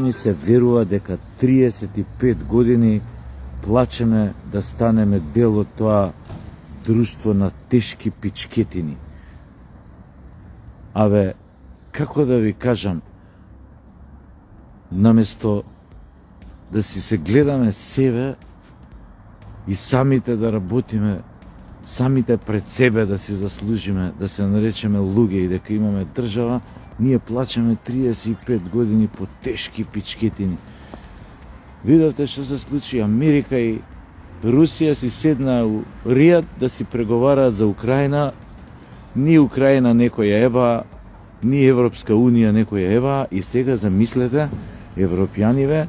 ми се верува дека 35 години плачеме да станеме дел од тоа друштво на тешки пичкетини. Абе, како да ви кажам, наместо да си се гледаме себе и самите да работиме, самите пред себе да си заслужиме, да се наречеме луѓе и дека имаме држава, ние плачеме 35 години по тешки пичкетини. Видовте што се случи, Америка и Русија си седна у Ријад да си преговараат за Украина, ни Украина некој ја еба, ни Европска Унија некој ја еба, и сега замислете, европјаниве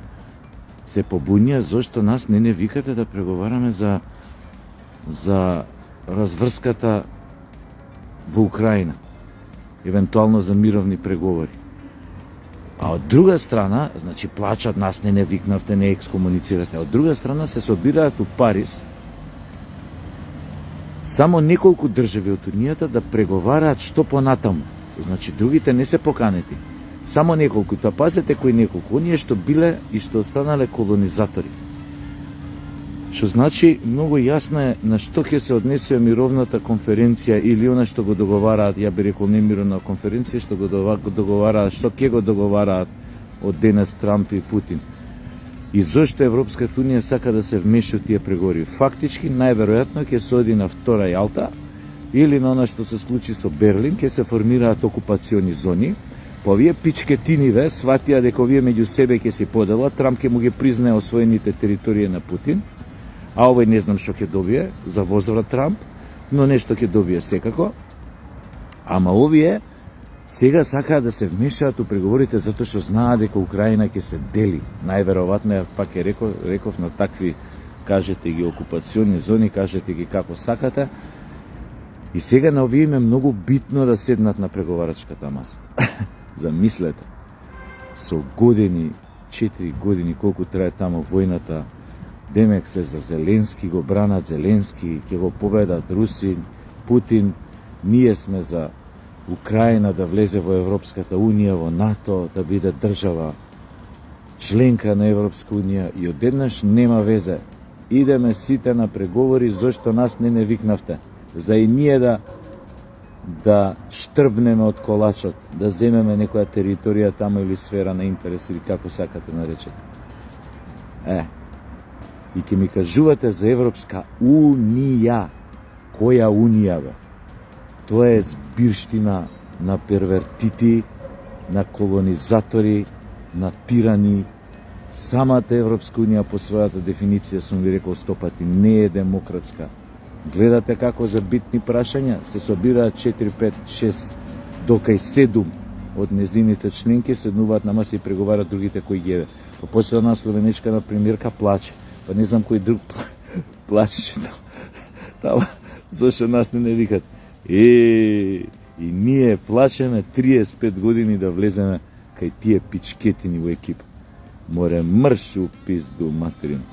се побунија зашто нас не викате да преговараме за разврската во Украина, евентуално за мировни преговори. А од друга страна, значи плачат, нас не викнавте, не екскомуницирате. Од друга страна се собираат у Париз само неколку држави од Унијата да преговараат што понатаму. Значи другите не се поканети. Само неколку, тоа пазете кои неколку, оние што биле и што останале колонизатори. Што значи многу јасно е на што ќе се однесува мировната конференција или она што го договараат, ја би рекол не мировна конференција, што го договараат, што ќе го договараат од денес Трамп и Путин. И зошто Европската Унија сака да се вмеша тие преговори? Фактички, најверојатно ќе се оди на втора Јалта или на она што се случи со Берлин, ќе се формираат окупациони зони. Па овие пичкетиниве сватија дека овие меѓу себе ќе се поделат, Трамп ќе му ги признае освоените територии на Путин, а овој не знам што ќе добие за возврат Трамп, но нешто ќе добие секако. Ама овие сега сакаат да се вмешаат у преговорите затоа што знаат дека Украина ќе се дели. Најверојатно, пак реков на такви, кажете ги окупациони зони, кажете ги како сакате. И сега на овие им е многу битно да седнат на преговарачката маса. Замислете, со години, 4 години, колку трае тамо војната, демек се за Зеленски, го бранат Зеленски, ќе го победат Руси, Путин, ние сме за Украина да влезе во Европската Унија, во НАТО, да биде држава членка на Европска Унија, и одеднаш нема везе. Идеме сите на преговори, зашто нас не викнавте. За и ние да штрбнеме од колачот, да земеме некоја територија тамо или сфера на интерес, или како сакате наречете. И ќе ми кажувате за Европска Унија. Која Унија, бе? Тоа е збирштина на первертити, на колонизатори, на тирани. Самата Европска Унија по својата дефиниција, сум ви рекол 100 пати, не е демократска. Гледате како за битни прашања се собираат 4, 5, 6, докај 7 од незините членки седнуваат на маса и преговарат другите кои ги. Па после една словенечка премиерка плаче. Па не знам кој друг плачеше тама, зашто нас не викат. И ние плачеме 35 години да влеземе кај тие пичкетини во екипа. Море мрш у пизду материна.